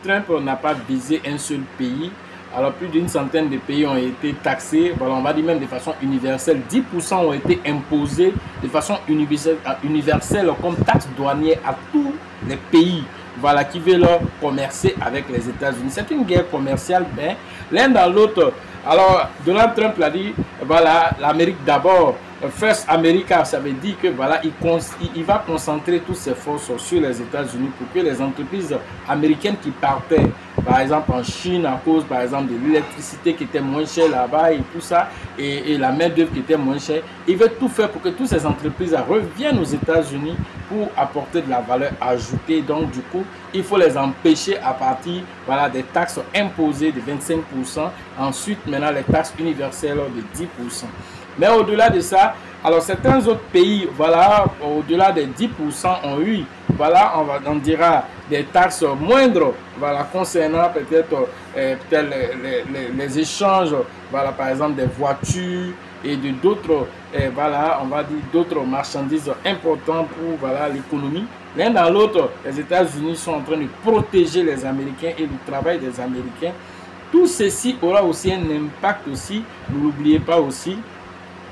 Trump n'a pas visé un seul pays. Alors plus d'une centaine de pays ont été taxés, voilà, on va dire même de façon universelle. 10% ont été imposés de façon universelle comme taxe douanière à tous les pays, voilà, qui veulent commercer avec les États-Unis. C'est une guerre commerciale, mais l'un dans l'autre. Alors Donald Trump l'a dit, voilà, l'Amérique d'abord. First America, ça veut dire que voilà, il va concentrer toutes ses forces sur les États-Unis pour que les entreprises américaines qui partaient, par exemple en Chine, à cause par exemple de l'électricité qui était moins chère là-bas et tout ça, et la main-d'œuvre qui était moins chère, il veut tout faire pour que toutes ces entreprises reviennent aux États-Unis pour apporter de la valeur ajoutée. Donc du coup, il faut les empêcher à partir, voilà, des taxes imposées de 25%, ensuite maintenant les taxes universelles de 10%. Mais au-delà de ça, alors certains autres pays, voilà, au-delà des 10% ont eu, voilà, on dira des taxes moindres, voilà, concernant peut-être les échanges, voilà, par exemple des voitures et de d'autres, voilà, on va dire d'autres marchandises importantes pour, voilà, l'économie. L'un dans l'autre, les États-Unis sont en train de protéger les Américains et le travail des Américains. Tout ceci aura aussi un impact aussi, ne l'oubliez pas aussi,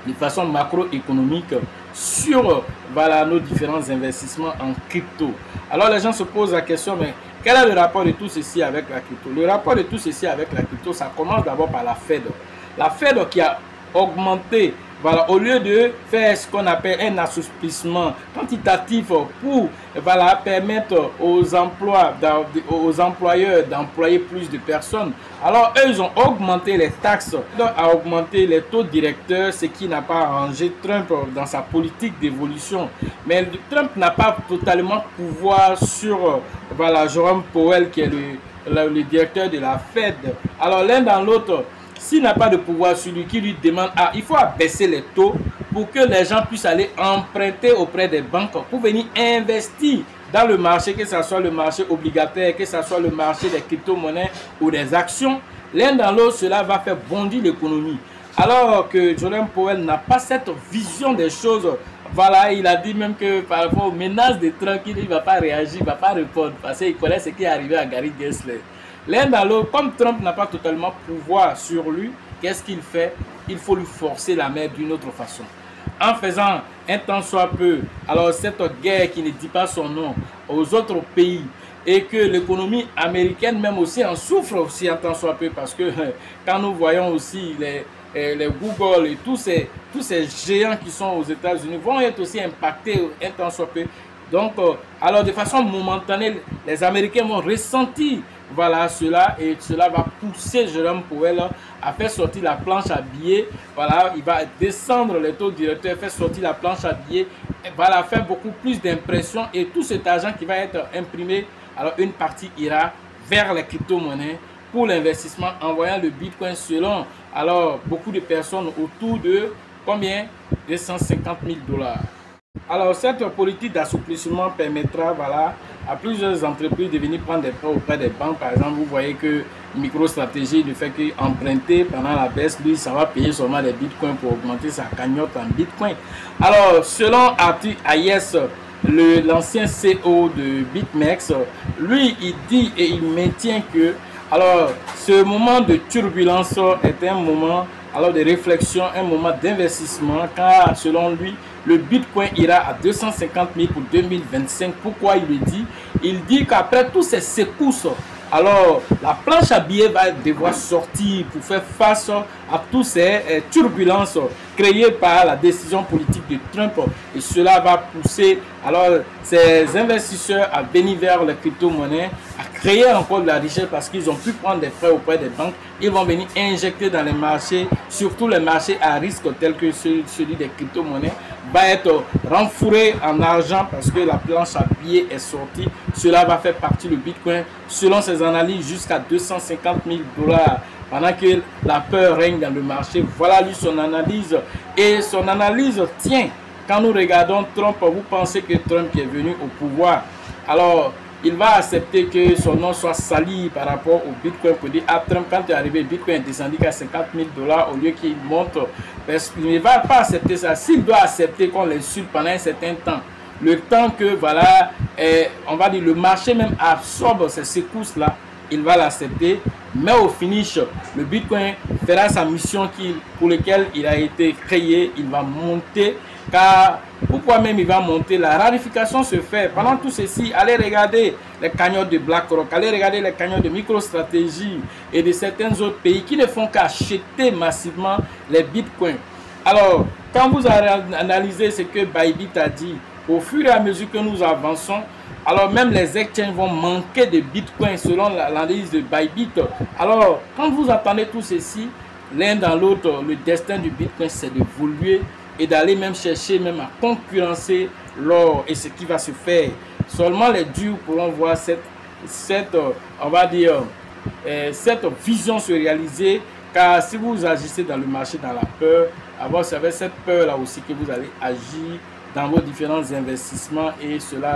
de façon macroéconomique sur, voilà, nos différents investissements en crypto. Alors les gens se posent la question, mais quel est le rapport de tout ceci avec la crypto? Le rapport de tout ceci avec la crypto, ça commence d'abord par la Fed. La Fed qui a augmenté, voilà, au lieu de faire ce qu'on appelle un assouplissement quantitatif pour, voilà, permettre aux employeurs d'employer plus de personnes, alors eux, ils ont augmenté les taxes, a augmenté les taux directeurs, ce qui n'a pas arrangé Trump dans sa politique d'évolution. Mais Trump n'a pas totalement pouvoir sur, voilà, Jerome Powell qui est le directeur de la Fed. Alors l'un dans l'autre, s'il n'a pas de pouvoir sur lui, qui lui demande, ah, il faut abaisser les taux pour que les gens puissent aller emprunter auprès des banques pour venir investir dans le marché, que ce soit le marché obligataire, que ce soit le marché des crypto-monnaies ou des actions. L'un dans l'autre, cela va faire bondir l'économie. Alors que Jerome Powell n'a pas cette vision des choses. Voilà, il a dit même que par rapport aux menaces de Trump, il ne va pas réagir, il ne va pas répondre parce qu'il connaît ce qui est arrivé à Gary Gensler. L'un dans l'autre, comme Trump n'a pas totalement pouvoir sur lui, qu'est-ce qu'il fait? Il faut lui forcer la main d'une autre façon. En faisant un tant soit peu, alors cette guerre qui ne dit pas son nom aux autres pays, et que l'économie américaine même aussi en souffre aussi un tant soit peu, parce que quand nous voyons aussi les Google et tous ces géants qui sont aux États-Unis vont être aussi impactés un tant soit peu. Donc, alors de façon momentanée, les Américains vont ressentir, voilà, cela, et cela va pousser Jerome Powell à faire sortir la planche à billets. Voilà, il va descendre les taux directeurs, faire sortir la planche à billets, voilà, faire beaucoup plus d'impression, et tout cet argent qui va être imprimé, alors une partie ira vers les crypto-monnaies pour l'investissement, en voyant le Bitcoin selon, alors, beaucoup de personnes autour de combien? 250 000 $. Alors, cette politique d'assouplissement permettra, voilà, à plusieurs entreprises de venir prendre des prêts auprès des banques. Par exemple, vous voyez que MicroStrategy, le fait qu'emprunter pendant la baisse, lui, ça va payer seulement les bitcoins pour augmenter sa cagnotte en bitcoin. Alors, selon Arthur Hayes, l'ancien CEO de BitMEX, lui, il dit et il maintient que, alors, ce moment de turbulence est un moment, alors, de réflexion, un moment d'investissement, car selon lui, le Bitcoin ira à 250 000 pour 2025. Pourquoi il le dit? Il dit qu'après tous ces secousses, alors la planche à billets va devoir sortir pour faire face à toutes ces turbulences créées par la décision politique de Trump. Et cela va pousser alors ces investisseurs à venir vers les crypto-monnaies, à créer encore de la richesse parce qu'ils ont pu prendre des prêts auprès des banques. Ils vont venir injecter dans les marchés, surtout les marchés à risque tels que celui des crypto-monnaies, va être renfouré en argent parce que la planche à billets est sortie. Cela va faire partie du Bitcoin, selon ses analyses, jusqu'à 250 000 $. Pendant que la peur règne dans le marché, voilà lui son analyse. Et son analyse tient. Quand nous regardons Trump, vous pensez que Trump est venu au pouvoir, alors il va accepter que son nom soit sali par rapport au Bitcoin pour dire, ah, Trump, quand tu es arrivé, Bitcoin est descendu à 50 000 $ au lieu qu'il monte. Il ne va pas accepter ça. S'il doit accepter qu'on l'insulte pendant un certain temps, le temps que, voilà, on va dire, le marché même absorbe ces secousses-là, il va l'accepter. Mais au finish, le Bitcoin fera sa mission pour laquelle il a été créé. Il va monter. Car pourquoi même il va monter? La rarification se fait. Pendant tout ceci, allez regarder les cagnottes de BlackRock, allez regarder les cagnottes de MicroStrategy et de certains autres pays qui ne font qu'acheter massivement les bitcoins. Alors, quand vous analysez ce que Bybit a dit, au fur et à mesure que nous avançons, alors même les exchanges vont manquer de bitcoins selon l'analyse de Bybit. Alors, quand vous entendez tout ceci, l'un dans l'autre, le destin du bitcoin, c'est d'évoluer et d'aller même chercher même à concurrencer l'or et ce qui va se faire. Seulement les durs pourront voir on va dire, cette vision se réaliser, car si vous agissez dans le marché dans la peur, alors c'est avec cette peur là aussi que vous allez agir dans vos différents investissements et cela